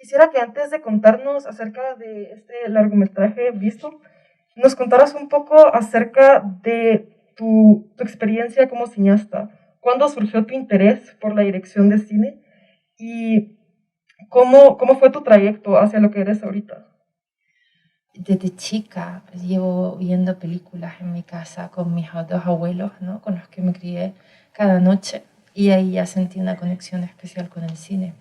quisiera que antes de contarnos acerca de este largometraje visto, nos contaras un poco acerca de tu experiencia como cineasta. ¿Cuándo surgió tu interés por la dirección de cine? ¿Y cómo fue tu trayecto hacia lo que eres ahorita? Desde chica llevo viendo películas en mi casa con mis dos abuelos, ¿no? Con los que me crié cada noche y ahí ya sentí una conexión especial con el cine.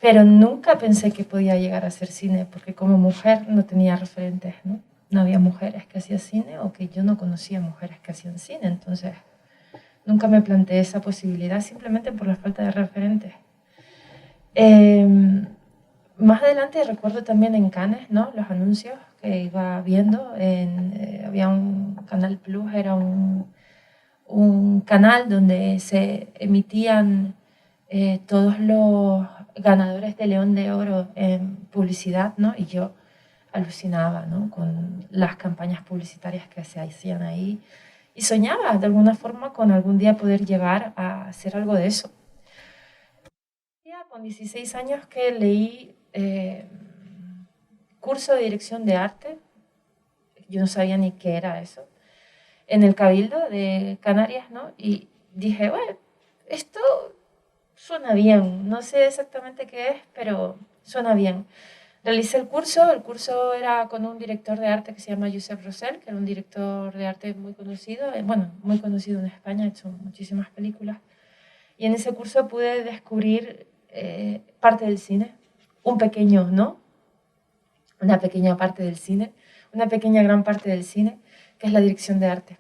Pero nunca pensé que podía llegar a hacer cine porque como mujer no tenía referentes, ¿no? No había mujeres que hacían cine o que yo no conocía mujeres que hacían cine, entonces nunca me planteé esa posibilidad simplemente por la falta de referentes. Eh, Más adelante recuerdo también en Cannes, ¿no? Los anuncios que iba viendo. Había un Canal Plus, era un canal donde se emitían todos los ganadores de León de Oro en publicidad, ¿no? Y yo alucinaba, ¿no? Con las campañas publicitarias que se hacían ahí y soñaba de alguna forma con algún día poder llegar a hacer algo de eso. Con 16 años que leí curso de dirección de arte, yo no sabía ni qué era eso, en el Cabildo de Canarias, ¿no? Y dije, bueno, esto suena bien, no sé exactamente qué es, pero suena bien. Realicé el curso era con un director de arte que se llama Josep Rosell, que era un director de arte muy conocido, bueno, muy conocido en España, ha hecho muchísimas películas. Y en ese curso pude descubrir parte del cine, un pequeño, ¿no? Una pequeña parte del cine, una pequeña gran parte del cine, que es la dirección de arte.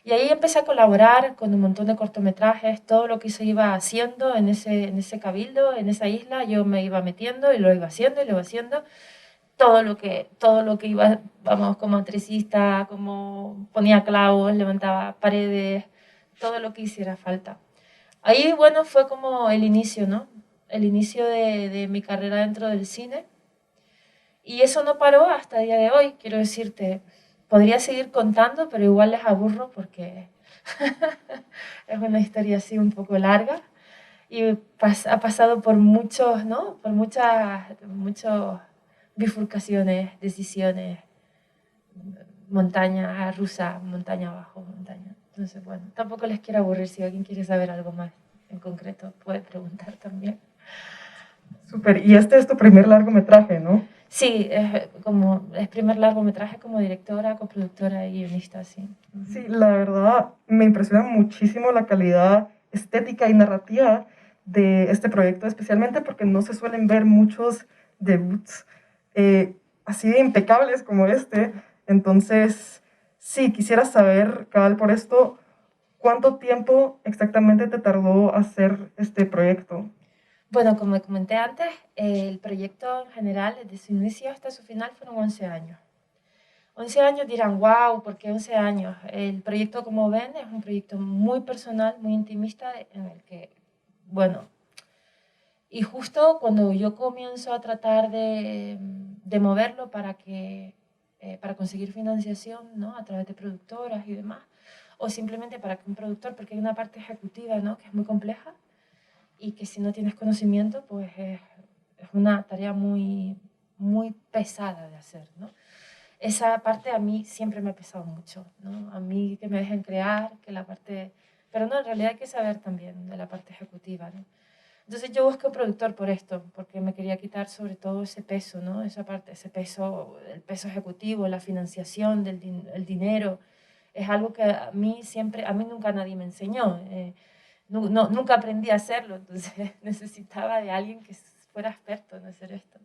Y ahí empecé a colaborar con un montón de cortometrajes, todo lo que se iba haciendo en ese cabildo, en esa isla, yo me iba metiendo y lo iba haciendo y lo iba haciendo. Todo lo que iba, vamos, como actricista, como ponía clavos, levantaba paredes, todo lo que hiciera falta. Ahí, bueno, fue como el inicio, ¿no? El inicio de mi carrera dentro del cine. Y eso no paró hasta el día de hoy, quiero decirte. Podría seguir contando, pero igual les aburro porque es una historia así un poco larga y ha pasado por muchos, ¿no? Por muchas bifurcaciones, decisiones, montaña rusa, montaña abajo, montaña. Entonces, bueno, tampoco les quiero aburrir. Si alguien quiere saber algo más en concreto, puede preguntar también. Súper, y este es tu primer largometraje, ¿no? Sí, es primer largometraje como directora, coproductora y guionista, sí. Sí, la verdad me impresiona muchísimo la calidad estética y narrativa de este proyecto, especialmente porque no se suelen ver muchos debuts así de impecables como este. Entonces, sí, quisiera saber, cabal, por esto, ¿cuánto tiempo exactamente te tardó hacer este proyecto? Bueno, como comenté antes, el proyecto en general, desde su inicio hasta su final, fueron 11 años. 11 años dirán, wow, ¿por qué 11 años? El proyecto, como ven, es un proyecto muy personal, muy intimista, en el que, bueno, y justo cuando yo comienzo a tratar de moverlo para conseguir financiación, ¿no? A través de productoras y demás, o simplemente para que un productor, porque hay una parte ejecutiva, ¿no? Que es muy compleja y que si no tienes conocimiento, pues es una tarea muy, muy pesada de hacer, ¿no? Esa parte a mí siempre me ha pesado mucho, ¿no? A mí que me dejen crear, que la parte... Pero no, en realidad hay que saber también de la parte ejecutiva, ¿no? Entonces yo busqué un productor por esto, porque me quería quitar sobre todo ese peso, ¿no? Esa parte, ese peso, el peso ejecutivo, la financiación el dinero. Es algo que a mí siempre, a mí nunca nadie me enseñó. Nunca aprendí a hacerlo, entonces necesitaba de alguien que fuera experto en hacer esto.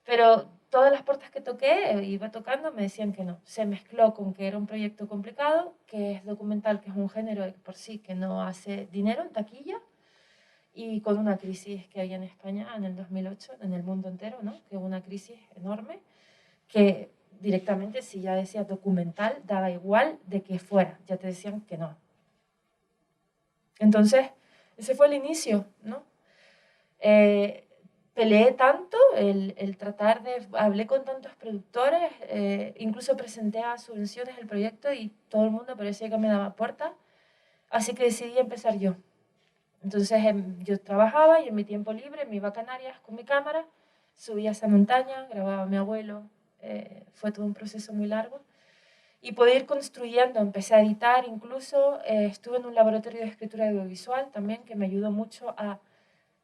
Pero todas las puertas que toqué, iba tocando, me decían que no. Se mezcló con que era un proyecto complicado, que es documental, que es un género de por sí que no hace dinero en taquilla, y con una crisis que había en España en el 2008, en el mundo entero, ¿no? Que hubo una crisis enorme, que directamente, si ya decía documental, daba igual de que fuera, ya te decían que no. Entonces, ese fue el inicio, ¿no? Eh, Peleé tanto el tratar de... Hablé con tantos productores, incluso presenté a subvenciones el proyecto y todo el mundo parecía que me daba puerta, así que decidí empezar yo. Entonces yo trabajaba y en mi tiempo libre me iba a Canarias con mi cámara subí a esa montaña, grababa a mi abuelo, fue todo un proceso muy largo. Y pude ir construyendo, empecé a editar incluso, estuve en un laboratorio de escritura audiovisual también, que me ayudó mucho a,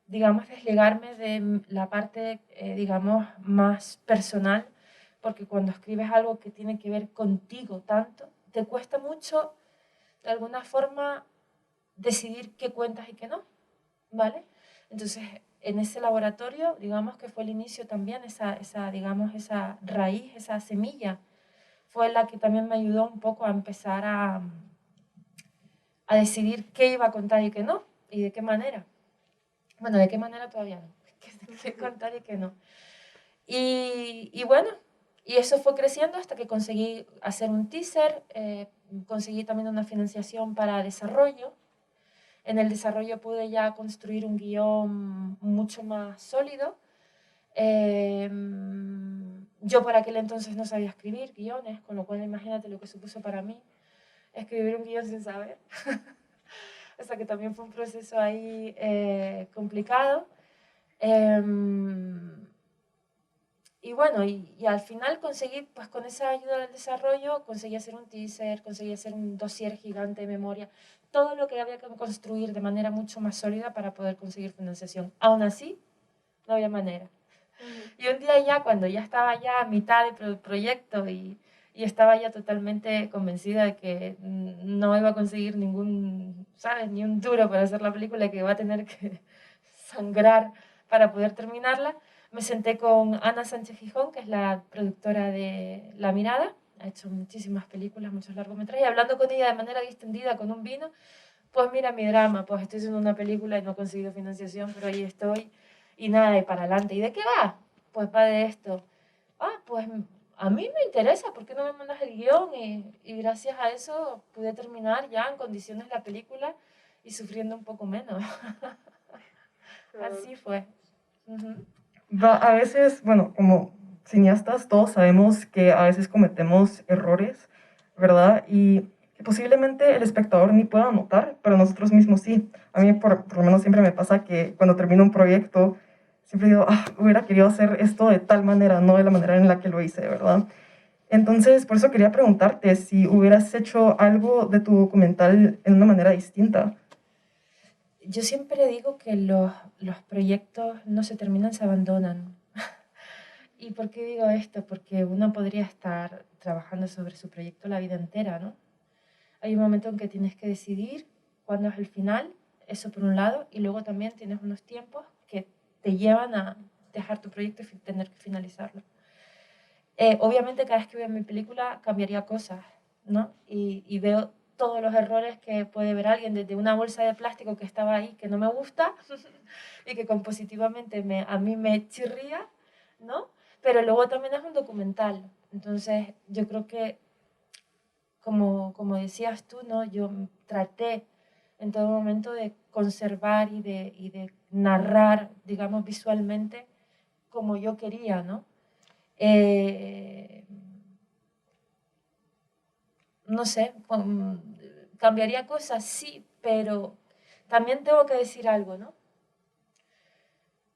digamos, desligarme de la parte, digamos, más personal, porque cuando escribes algo que tiene que ver contigo tanto, te cuesta mucho, de alguna forma, decidir qué cuentas y qué no, ¿vale? Entonces, en ese laboratorio, digamos que fue el inicio también, digamos, esa raíz, esa semilla, fue la que también me ayudó un poco a empezar a decidir qué iba a contar y qué no, y de qué manera. Bueno, de qué manera todavía no, qué contar y qué no. Y bueno, y eso fue creciendo hasta que conseguí hacer un teaser, conseguí también una financiación para desarrollo. En el desarrollo pude ya construir un guión mucho más sólido. Yo por aquel entonces no sabía escribir guiones, con lo cual imagínate lo que supuso para mí escribir un guión sin saber. O sea que también fue un proceso ahí complicado. Y bueno, y al final conseguí, pues con esa ayuda del desarrollo, conseguí hacer un teaser, conseguí hacer un dossier gigante de memoria, todo lo que había que construir de manera mucho más sólida para poder conseguir financiación. Aún así, no había manera. Y un día ya, cuando ya estaba ya a mitad del proyecto y estaba ya totalmente convencida de que no iba a conseguir ningún, ¿sabes? Ni un duro para hacer la película, que iba a tener que sangrar para poder terminarla, me senté con Ana Sánchez Gijón, que es la productora de La Mirada, ha hecho muchísimas películas, muchos largometrajes, y hablando con ella de manera distendida con un vino, pues mira mi drama, pues estoy haciendo una película y no he conseguido financiación, pero ahí estoy, y nada, de para adelante. ¿Y de qué va? Pues va de esto. Ah, pues a mí me interesa, ¿por qué no me mandas el guión? Y gracias a eso pude terminar ya en condiciones la película y sufriendo un poco menos. Así fue. A veces, bueno, como cineastas todos sabemos que a veces cometemos errores, ¿verdad? Y que posiblemente el espectador ni pueda notar, pero nosotros mismos sí. A mí por lo menos siempre me pasa que cuando termino un proyecto, siempre digo, ah, hubiera querido hacer esto de tal manera, no de la manera en la que lo hice, ¿verdad? Entonces, por eso quería preguntarte si hubieras hecho algo de tu documental en una manera distinta. Yo siempre digo que los proyectos no se terminan, se abandonan. ¿Y por qué digo esto? Porque uno podría estar trabajando sobre su proyecto la vida entera, ¿no? Hay un momento en que tienes que decidir cuándo es el final, eso por un lado, y luego también tienes unos tiempos que te llevan a dejar tu proyecto y tener que finalizarlo. Obviamente cada vez que veo mi película cambiaría cosas, ¿no? Y veo todos los errores que puede ver alguien, desde una bolsa de plástico que estaba ahí que no me gusta y que compositivamente a mí me chirría, ¿no? Pero luego también es un documental. Entonces yo creo que, como decías tú, ¿no? Yo traté en todo momento de conservar y de narrar, digamos, visualmente como yo quería, ¿no? No sé, cambiaría cosas, sí, pero también tengo que decir algo, ¿no?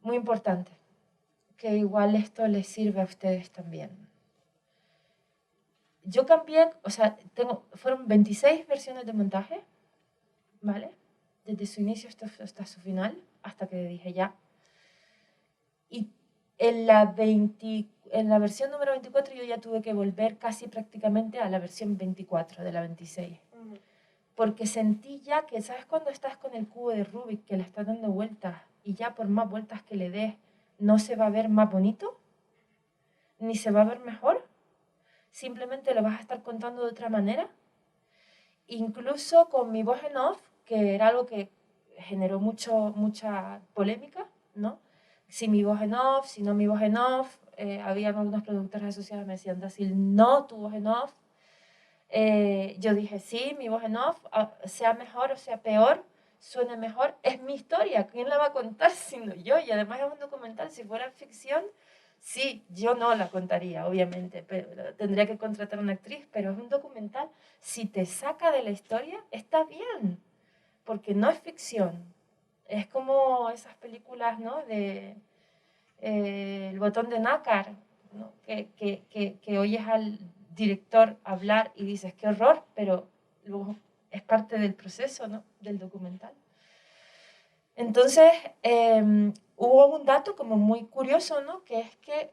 Muy importante, que igual esto les sirve a ustedes también. Yo cambié, o sea, fueron 26 versiones de montaje, ¿vale? Desde su inicio hasta su final, hasta que dije ya. Y en la versión número 24 yo ya tuve que volver casi prácticamente a la versión 24 de la 26. Porque sentí ya que, ¿sabes cuando estás con el cubo de Rubik que le estás dando vueltas y ya por más vueltas que le des no se va a ver más bonito? Ni se va a ver mejor. Simplemente lo vas a estar contando de otra manera. Incluso con mi voz en off, que era algo que generó mucha polémica, ¿no? Si mi voz en off, si no mi voz en off, habían algunos productores asociados que me decían, Dasil, no tu voz en off. Yo dije, sí, mi voz en off, sea mejor o sea peor, suene mejor, es mi historia, ¿quién la va a contar sino yo? Y además es un documental, si fuera ficción, sí, yo no la contaría, obviamente, pero tendría que contratar a una actriz, pero es un documental, si te saca de la historia, está bien, porque no es ficción, es como esas películas, ¿no? el botón de nácar, ¿no? Que oyes al director hablar y dices, qué horror, pero luego es parte del proceso, ¿no? Del documental. Entonces, hubo un dato como muy curioso, ¿no? Que es que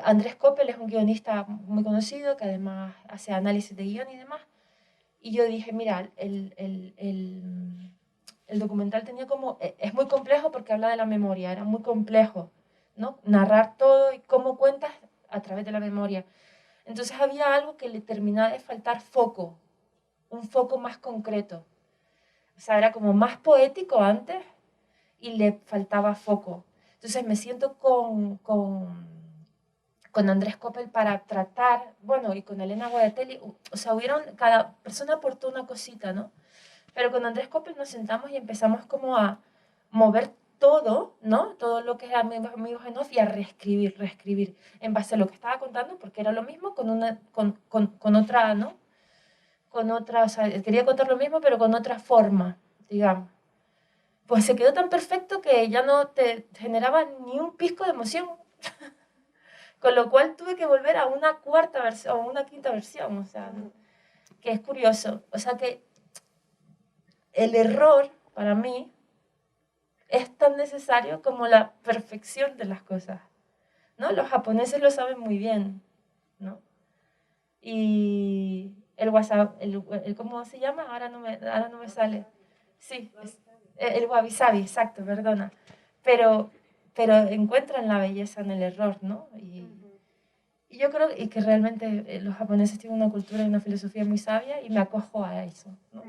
Andrés Koppel es un guionista muy conocido, que además hace análisis de guión y demás. Y yo dije, mira, el documental tenía como... Es muy complejo porque habla de la memoria, era muy complejo, ¿no? Narrar todo y cómo cuentas a través de la memoria. Entonces había algo que le terminaba de faltar foco, un foco más concreto. O sea, era como más poético antes y le faltaba foco. Entonces me siento con Andrés Coppel para tratar, bueno, y con Elena Guadatelli, o sea, cada persona aportó una cosita, ¿no? Pero con Andrés Coppel nos sentamos y empezamos como a mover todo, ¿no? Todo lo que es amigos en off y a reescribir en base a lo que estaba contando, porque era lo mismo con otra, ¿no? Con otra, o sea, quería contar lo mismo, pero con otra forma, digamos. Pues se quedó tan perfecto que ya no te generaba ni un pisco de emoción. Con lo cual tuve que volver a una cuarta versión, o una quinta versión, o sea, ¿no? Que es curioso. O sea que el error, para mí, es tan necesario como la perfección de las cosas, ¿no? Los japoneses lo saben muy bien, ¿no? Y el WhatsApp, ¿cómo se llama? Ahora no me sale. Sí, el wabi-sabi, exacto, perdona. Pero, pero encuentran la belleza en el error, ¿no? Y yo creo y que realmente los japoneses tienen una cultura y una filosofía muy sabia y me acojo a eso, ¿no?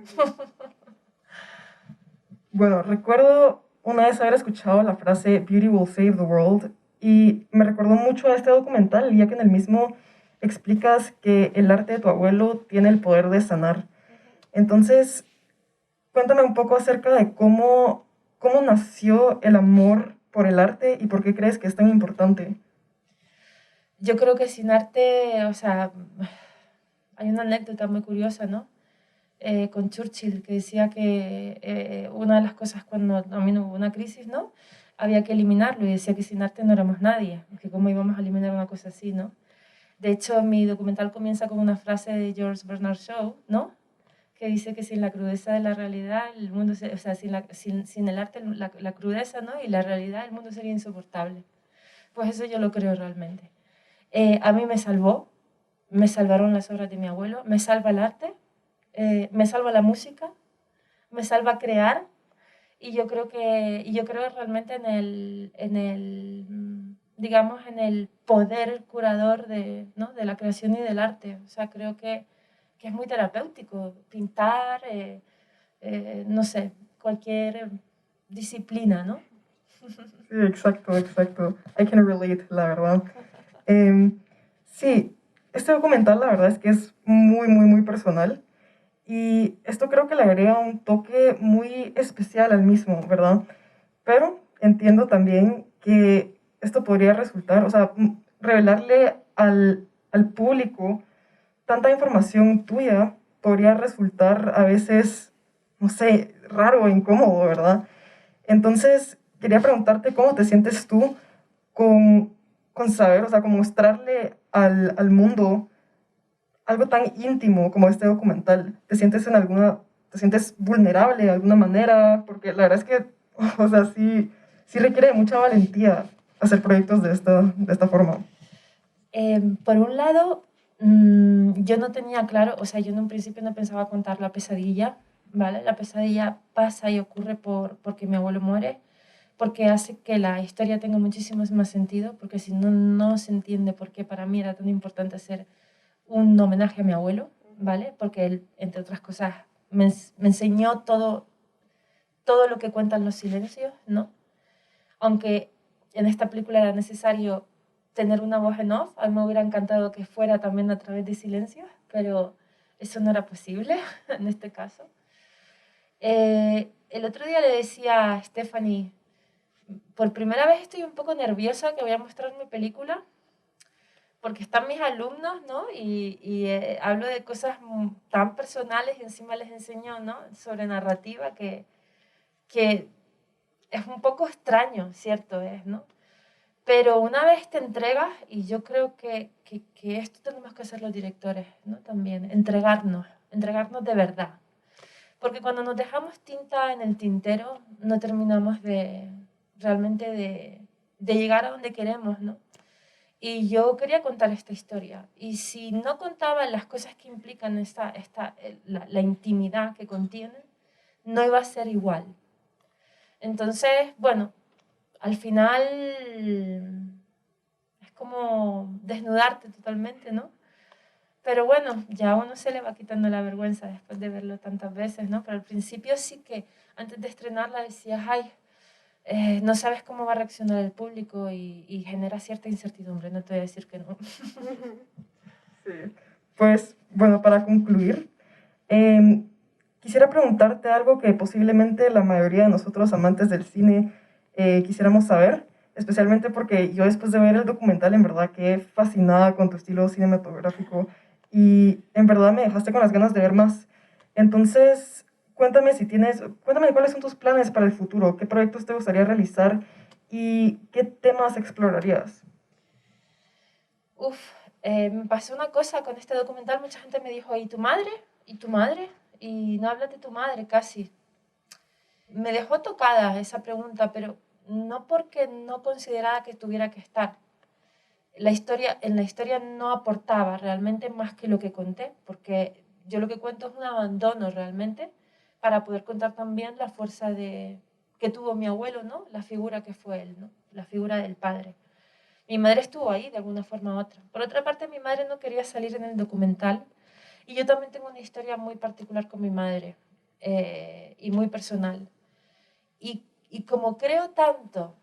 Bueno, recuerdo una vez haber escuchado la frase Beauty will save the world y me recordó mucho a este documental, ya que en el mismo explicas que el arte de tu abuelo tiene el poder de sanar. Entonces, cuéntame un poco acerca de cómo nació el amor por el arte y por qué crees que es tan importante. Yo creo que sin arte, o sea, hay una anécdota muy curiosa, ¿no? Con Churchill, que decía que una de las cosas cuando también hubo una crisis, ¿no? Había que eliminarlo y decía que sin arte no éramos nadie, que cómo íbamos a eliminar una cosa así, ¿no? De hecho, mi documental comienza con una frase de George Bernard Shaw, ¿no? Que dice que sin la crudeza de la realidad, el mundo, o sea, sin el arte, la crudeza, ¿no? Y la realidad, el mundo sería insoportable. Pues eso yo lo creo realmente. A mí me salvaron las obras de mi abuelo, me salva el arte, me salva la música, me salva crear y yo creo realmente digamos, en el poder curador de, ¿no? de la creación y del arte. O sea, creo que es muy terapéutico pintar, no sé, cualquier disciplina, ¿no? Sí, exacto, exacto. I can relate, la verdad. Em, sí, este documental la verdad es que es muy, muy, muy personal. Y esto creo que le agrega un toque muy especial al mismo, ¿verdad? Pero entiendo también que esto podría resultar, o sea, revelarle al público tanta información tuya podría resultar a veces, no sé, raro o incómodo, ¿verdad? Entonces, quería preguntarte cómo te sientes tú con, con saber, o sea, con mostrarle al mundo algo tan íntimo como este documental. ¿Te sientes vulnerable de alguna manera? Porque la verdad es que, o sea, sí requiere mucha valentía hacer proyectos de esta forma. Por un lado, yo no tenía claro, o sea, yo en un principio no pensaba contar la pesadilla, ¿vale? La pesadilla pasa y ocurre porque mi abuelo muere, porque hace que la historia tenga muchísimo más sentido, porque si no, no se entiende por qué para mí era tan importante hacer un homenaje a mi abuelo, ¿vale? Porque él, entre otras cosas, me enseñó todo lo que cuentan los silencios, ¿no? Aunque en esta película era necesario tener una voz en off, a mí me hubiera encantado que fuera también a través de silencios, pero eso no era posible en este caso. El otro día le decía a Stephanie, por primera vez estoy un poco nerviosa que voy a mostrar mi película, porque están mis alumnos, ¿no? Y hablo de cosas tan personales y encima les enseño, ¿no? Sobre narrativa que es un poco extraño, ¿cierto? Es, ¿no? Pero una vez te entregas, y yo creo que esto tenemos que hacer los directores, ¿no? También, entregarnos de verdad. Porque cuando nos dejamos tinta en el tintero, no terminamos realmente de llegar a donde queremos, ¿no? Y yo quería contar esta historia. Y si no contaba las cosas que implican la intimidad que contienen, no iba a ser igual. Entonces, bueno, al final es como desnudarte totalmente, ¿no? Pero bueno, ya a uno se le va quitando la vergüenza después de verlo tantas veces, ¿no? Pero al principio sí que antes de estrenarla decías, ay, no sabes cómo va a reaccionar el público y genera cierta incertidumbre, no te voy a decir que no. Sí. Pues bueno, para concluir, em, quisiera preguntarte algo que posiblemente la mayoría de nosotros amantes del cine quisiéramos saber, especialmente porque yo después de ver el documental en verdad quedé fascinada con tu estilo cinematográfico y en verdad me dejaste con las ganas de ver más. Entonces, cuéntame cuáles son tus planes para el futuro, qué proyectos te gustaría realizar y qué temas explorarías. Uf, me pasó una cosa con este documental, mucha gente me dijo, ¿y tu madre? ¿Y tu madre? Y no hablas de tu madre casi. Me dejó tocada esa pregunta, pero no porque no consideraba que tuviera que estar. En la historia no aportaba realmente más que lo que conté, porque yo lo que cuento es un abandono realmente, para poder contar también la fuerza que tuvo mi abuelo, ¿no? La figura que fue él, ¿no? La figura del padre. Mi madre estuvo ahí de alguna forma u otra. Por otra parte, mi madre no quería salir en el documental y yo también tengo una historia muy particular con mi madre y muy personal. Y como creo tanto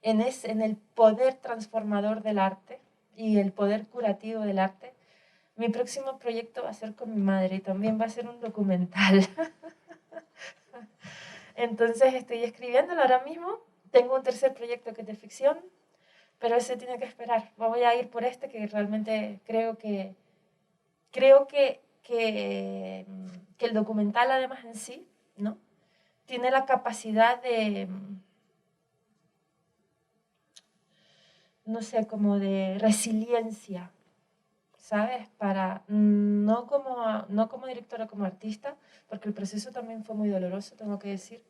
en el poder transformador del arte y el poder curativo del arte, mi próximo proyecto va a ser con mi madre y también va a ser un documental. Entonces estoy escribiéndolo ahora mismo. Tengo un tercer proyecto que es de ficción, pero ese tiene que esperar. Voy a ir por este que realmente creo que el documental además en sí, ¿no? Tiene la capacidad de, no sé, como de resiliencia, ¿sabes? No como directora, como artista, porque el proceso también fue muy doloroso, tengo que decir,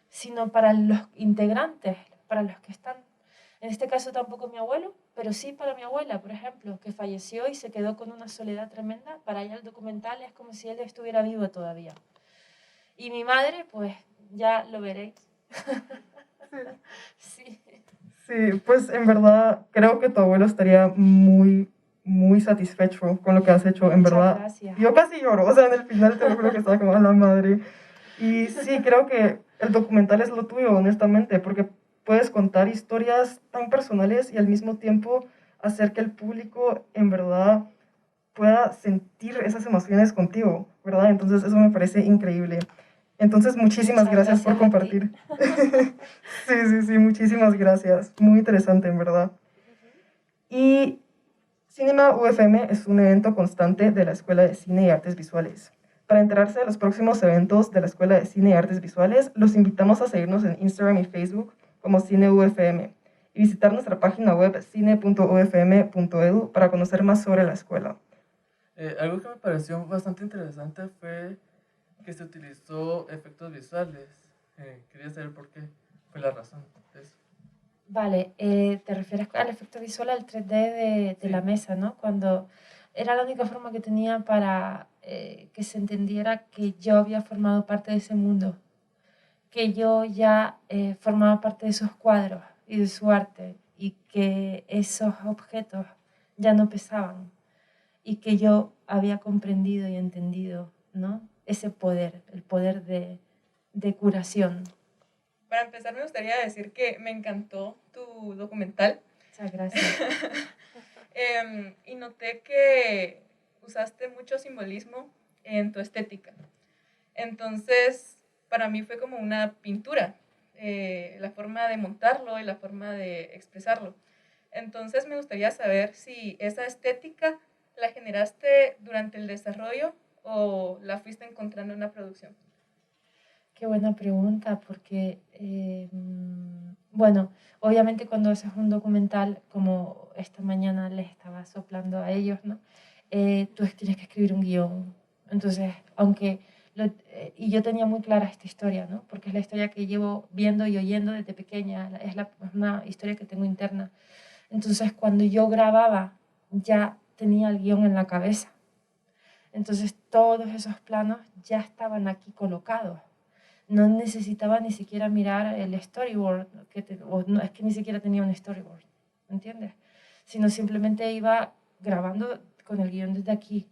sino para los integrantes, para los que están. En este caso tampoco mi abuelo, pero sí para mi abuela, por ejemplo, que falleció y se quedó con una soledad tremenda. Para ella el documental es como si él estuviera vivo todavía. Y mi madre, pues ya lo veréis. Sí. Sí, pues en verdad creo que tu abuelo estaría muy, muy satisfecho con lo que has hecho, en Muchas verdad. gracias. Yo casi lloro, o sea, en el final te lo juro que estaba como a la madre. Y sí, creo que el documental es lo tuyo, honestamente, porque puedes contar historias tan personales y al mismo tiempo hacer que el público en verdad pueda sentir esas emociones contigo, ¿verdad? Entonces eso me parece increíble. Entonces muchísimas Muchas gracias por gracias a ti. compartir. Sí, sí, sí, muchísimas gracias. Muy interesante, en verdad. Y Cinema UFM es un evento constante de la Escuela de Cine y Artes Visuales. Para enterarse de los próximos eventos de la Escuela de Cine y Artes Visuales, los invitamos a seguirnos en Instagram y Facebook como Cine UFM y visitar nuestra página web cine.ufm.edu para conocer más sobre la escuela. Algo que me pareció bastante interesante fue que se utilizó efectos visuales. Quería saber por qué fue la razón de eso. Vale, te refieres al efecto visual, al 3D de Sí. la mesa, ¿no? Cuando era la única forma que tenía para que se entendiera que yo había formado parte de ese mundo, que yo ya formaba parte de esos cuadros y de su arte y que esos objetos ya no pesaban y que yo había comprendido y entendido, ¿no? Ese poder, el poder de curación. Para empezar, me gustaría decir que me encantó tu documental. Muchas gracias. Y noté que usaste mucho simbolismo en tu estética. Entonces, para mí fue como una pintura, la forma de montarlo y la forma de expresarlo. Entonces, me gustaría saber si esa estética la generaste durante el desarrollo o la fuiste encontrando en la producción. Qué buena pregunta, porque, bueno, Obviamente cuando haces un documental, como esta mañana les estaba soplando a ellos, ¿no? Tú tienes que escribir un guión. Entonces, y yo tenía muy clara esta historia, ¿no? Porque es la historia que llevo viendo y oyendo desde pequeña, es una historia que tengo interna. Entonces, cuando yo grababa, ya tenía el guión en la cabeza. Entonces, todos esos planos ya estaban aquí colocados. No necesitaba ni siquiera mirar el storyboard, no, es que ni siquiera tenía un storyboard, ¿entiendes? Sino simplemente iba grabando con el guión desde aquí.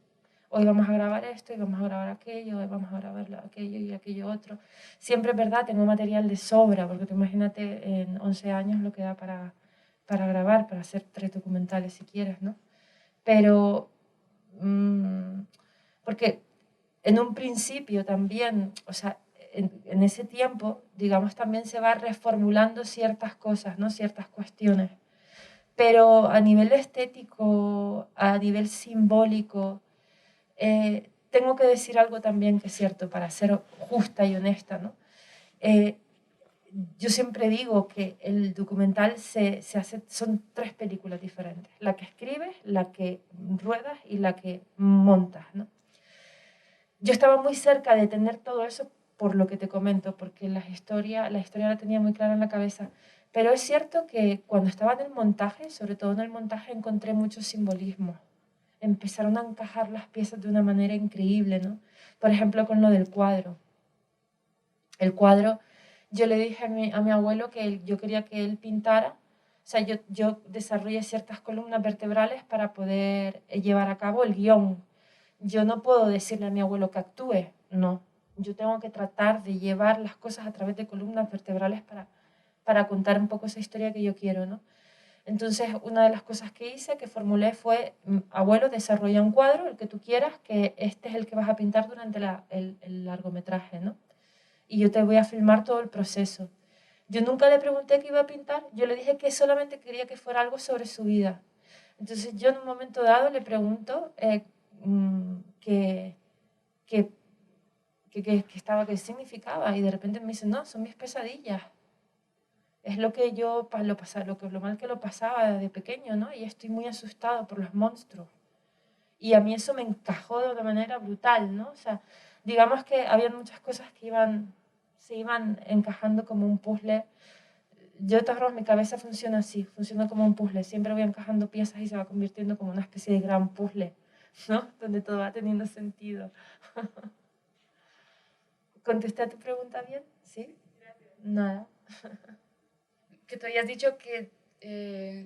Hoy vamos a grabar esto, y vamos a grabar aquello, hoy vamos a grabar aquello y aquello otro. Siempre es verdad, tengo material de sobra, porque tú imagínate en 11 años lo que da para grabar, para hacer 3 documentales si quieres, ¿no? Pero, porque en un principio también, o sea, en ese tiempo, digamos, también se va reformulando ciertas cosas, ¿no? Ciertas cuestiones. Pero a nivel estético, a nivel simbólico, tengo que decir algo también que es cierto, para ser justa y honesta, ¿no? Yo siempre digo que el documental se hace, son 3 películas diferentes. La que escribes, la que ruedas y la que montas, ¿no? Yo estaba muy cerca de tener todo eso por lo que te comento, porque la historia la tenía muy clara en la cabeza. Pero es cierto que cuando estaba en el montaje, sobre todo en el montaje, encontré mucho simbolismo. Empezaron a encajar las piezas de una manera increíble, ¿no? Por ejemplo, con lo del cuadro. El cuadro, yo le dije a mi abuelo que yo quería que él pintara, o sea, yo desarrollé ciertas columnas vertebrales para poder llevar a cabo el guión. Yo no puedo decirle a mi abuelo que actúe, no. Yo tengo que tratar de llevar las cosas a través de columnas vertebrales para contar un poco esa historia que yo quiero, ¿no? Entonces, una de las cosas que hice, que formulé fue, abuelo, desarrolla un cuadro, el que tú quieras, que este es el que vas a pintar durante el largometraje, ¿no? Y yo te voy a filmar todo el proceso. Yo nunca le pregunté qué iba a pintar, yo le dije que solamente quería que fuera algo sobre su vida. Entonces yo en un momento dado le pregunto qué qué significaba, y de repente me dice, no, son mis pesadillas. Es lo que yo lo mal que lo pasaba de pequeño, ¿no? Y estoy muy asustado por los monstruos. Y a mí eso me encajó de una manera brutal, ¿no? O sea, digamos que había muchas cosas que se iban encajando como un puzzle. Yo, de todas formas, mi cabeza funciona así, funciona como un puzzle. Siempre voy encajando piezas y se va convirtiendo como una especie de gran puzzle, ¿no? Donde todo va teniendo sentido. ¿Contesté a tu pregunta bien? ¿Sí? Nada. Que tú habías dicho que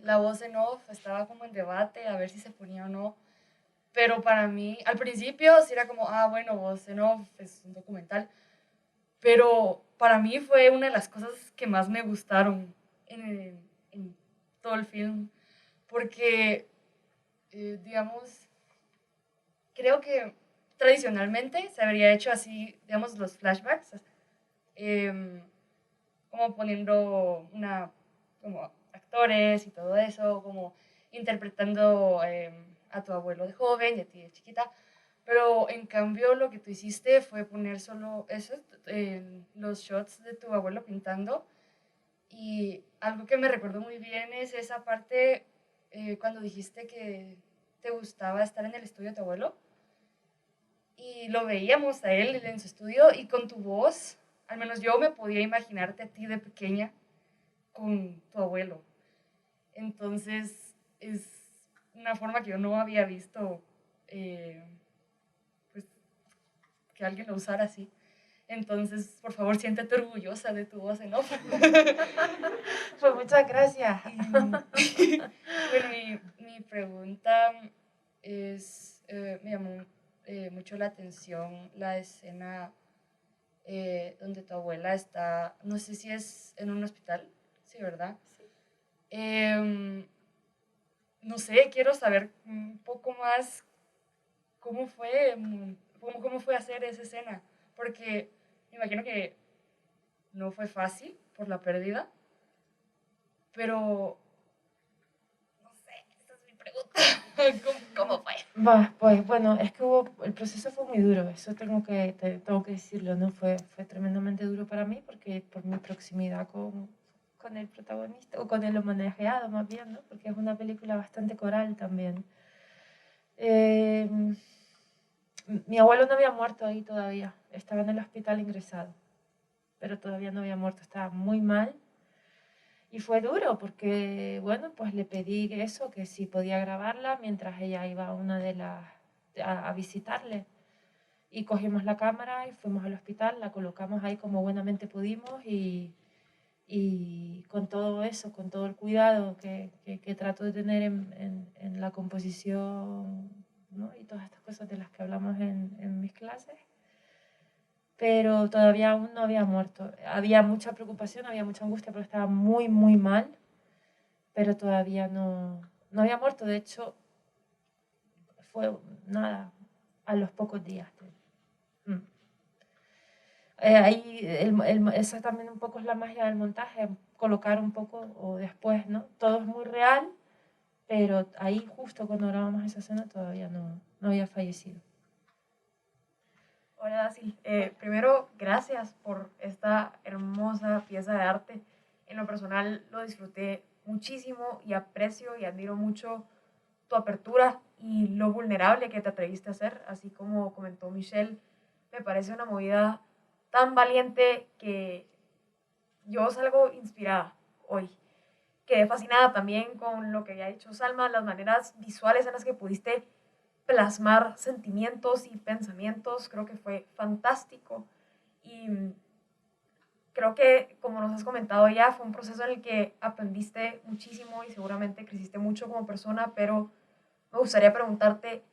la voz en off estaba como en debate, a ver si se ponía o no. Pero para mí, al principio sí era como, ah, bueno, voz en off es un documental. Pero para mí fue una de las cosas que más me gustaron en todo el film. Porque, digamos, creo que tradicionalmente se habría hecho así, digamos, los flashbacks, como poniendo como actores y todo eso, como interpretando a tu abuelo de joven y a ti de chiquita. Pero en cambio lo que tú hiciste fue poner solo eso, los shots de tu abuelo pintando. Y algo que me recuerdo muy bien es esa parte cuando dijiste que te gustaba estar en el estudio de tu abuelo. Y lo veíamos a él en su estudio y con tu voz, al menos yo me podía imaginarte a ti de pequeña con tu abuelo. Entonces es una forma que yo no había visto, pues, que alguien lo usara así. Entonces, por favor, siéntete orgullosa de tu voz en off. Pues muchas gracias. Bueno, mi pregunta es, me llamó mucho la atención la escena donde tu abuela está, no sé si es en un hospital, sí, ¿verdad? Sí. No sé, quiero saber un poco más cómo fue hacer esa escena, porque me imagino que no fue fácil por la pérdida, pero no sé, esa es mi pregunta. ¿Cómo fue? Pues bueno, es que el proceso fue muy duro, eso tengo que decirlo, ¿no? Fue tremendamente duro para mí porque por mi proximidad con el protagonista, o con el homenajeado más bien, ¿no? Porque es una película bastante coral también. Mi abuelo no había muerto ahí todavía, estaba en el hospital ingresado, pero todavía no había muerto, estaba muy mal. Y fue duro porque, bueno, pues le pedí eso, que si podía grabarla mientras ella iba a una de las, a visitarle. Y cogimos la cámara y fuimos al hospital, la colocamos ahí como buenamente pudimos y con todo eso, con todo el cuidado que trato de tener en la composición, ¿no? Y todas estas cosas de las que hablamos en mis clases. Pero todavía aún no había muerto. Había mucha preocupación, había mucha angustia porque estaba muy, muy mal, pero todavía no había muerto. De hecho, fue nada, a los pocos días. Ahí esa también un poco es la magia del montaje, colocar un poco o después, ¿no? Todo es muy real, pero ahí justo cuando grabamos esa escena todavía no había fallecido. Hola, Dasil. Primero, gracias por esta hermosa pieza de arte. En lo personal lo disfruté muchísimo y aprecio y admiro mucho tu apertura y lo vulnerable que te atreviste a hacer. Así como comentó Michelle, me parece una movida tan valiente que yo salgo inspirada hoy. Quedé fascinada también con lo que había dicho Salma, las maneras visuales en las que pudiste plasmar sentimientos y pensamientos. Creo que fue fantástico y creo que, como nos has comentado ya, fue un proceso en el que aprendiste muchísimo y seguramente creciste mucho como persona, pero me gustaría preguntarte,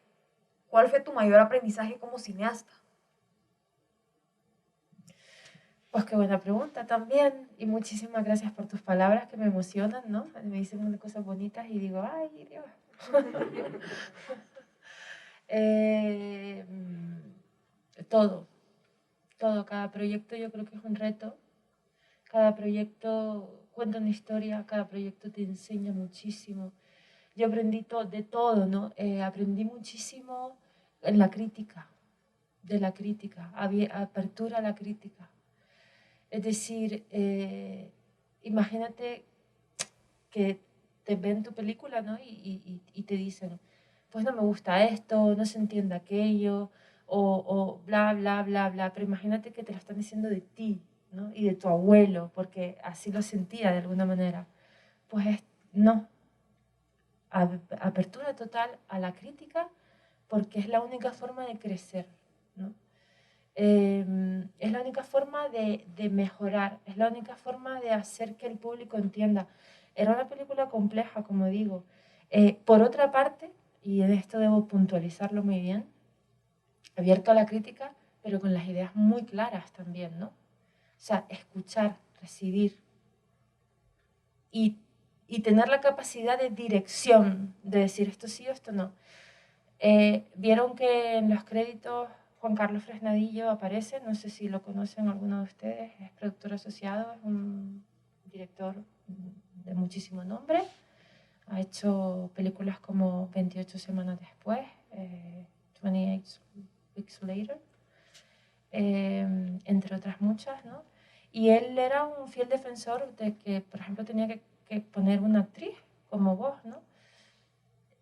¿cuál fue tu mayor aprendizaje como cineasta? Pues qué buena pregunta también, y muchísimas gracias por tus palabras que me emocionan, ¿no? Me dicen cosas bonitas y digo, ay, Dios. Todo, cada proyecto yo creo que es un reto, cada proyecto cuenta una historia, cada proyecto te enseña muchísimo. Yo aprendí de todo, ¿no? Aprendí muchísimo en la crítica, de la crítica, apertura a la crítica. Es decir, imagínate que te ven tu película, ¿no? Y te dicen, pues no me gusta esto, no se entiende aquello, o bla, bla, bla, bla. Pero imagínate que te lo están diciendo de ti, ¿no? Y de tu abuelo, porque así lo sentía de alguna manera. Pues no. Apertura total a la crítica, porque es la única forma de crecer, ¿no? Es la única forma de mejorar, es la única forma de hacer que el público entienda. Era una película compleja, como digo. Por otra parte, y en esto debo puntualizarlo muy bien, abierto a la crítica, pero con las ideas muy claras también, ¿no? O sea, escuchar, recibir y tener la capacidad de dirección, de decir esto sí o esto no. Vieron que en los créditos Juan Carlos Fresnadillo aparece, no sé si lo conocen alguno de ustedes, es productor asociado, es un director de muchísimo nombre, ha hecho películas como 28 semanas después, 28 Weeks Later, entre otras muchas, ¿no? Y él era un fiel defensor de que, por ejemplo, tenía que poner una actriz como vos, ¿no?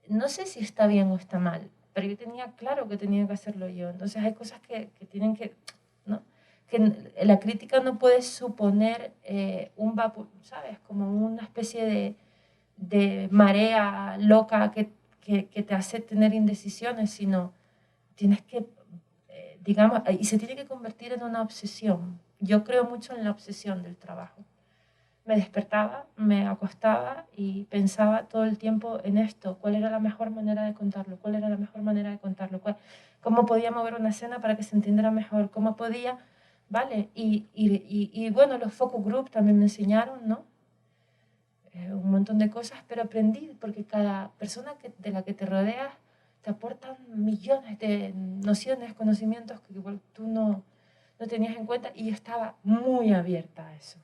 No sé si está bien o está mal, pero yo tenía claro que tenía que hacerlo yo. Entonces hay cosas que tienen que, ¿no? Que la crítica no puede suponer un vapor, ¿sabes? Como una especie de marea loca que te hace tener indecisiones, sino tienes que, digamos, y se tiene que convertir en una obsesión. Yo creo mucho en la obsesión del trabajo. Me despertaba, me acostaba y pensaba todo el tiempo en esto, cuál era la mejor manera de contarlo, cuál era la mejor manera de contarlo, cómo podía mover una escena para que se entendiera mejor, cómo podía, ¿vale? Y bueno, los focus group también me enseñaron, ¿no? Un montón de cosas, pero aprendí, porque cada persona de la que te rodeas te aporta millones de nociones, conocimientos que igual tú no tenías en cuenta, y yo estaba muy abierta a eso.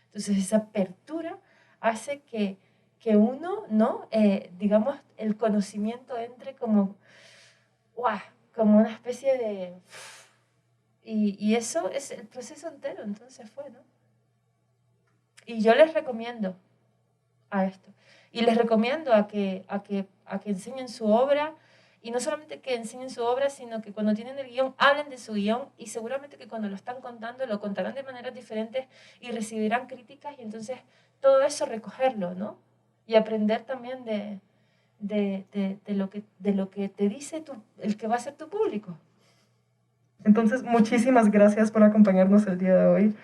Entonces esa apertura hace que uno, ¿no? Digamos, el conocimiento entre como, ¡guau!, como una especie de... Y eso es el proceso entero, entonces fue, ¿no? Y yo les recomiendo a esto. Y les recomiendo a que enseñen su obra. Y no solamente que enseñen su obra, sino que cuando tienen el guión, hablen de su guión. Y seguramente que cuando lo están contando, lo contarán de maneras diferentes y recibirán críticas. Y entonces todo eso recogerlo, ¿no? Y aprender también de lo que te dice el que va a ser tu público. Entonces, muchísimas gracias por acompañarnos el día de hoy.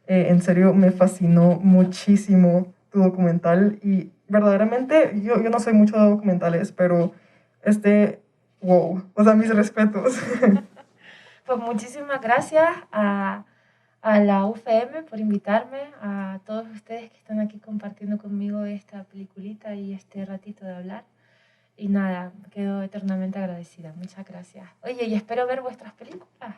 En serio, me fascinó muchísimo tu documental y verdaderamente, yo no soy mucho de documentales, pero wow, o sea, mis respetos. Pues muchísimas gracias a la UFM por invitarme, a todos ustedes que están aquí compartiendo conmigo esta peliculita y este ratito de hablar. Y nada, quedo eternamente agradecida. Muchas gracias. Oye, y espero ver vuestras películas.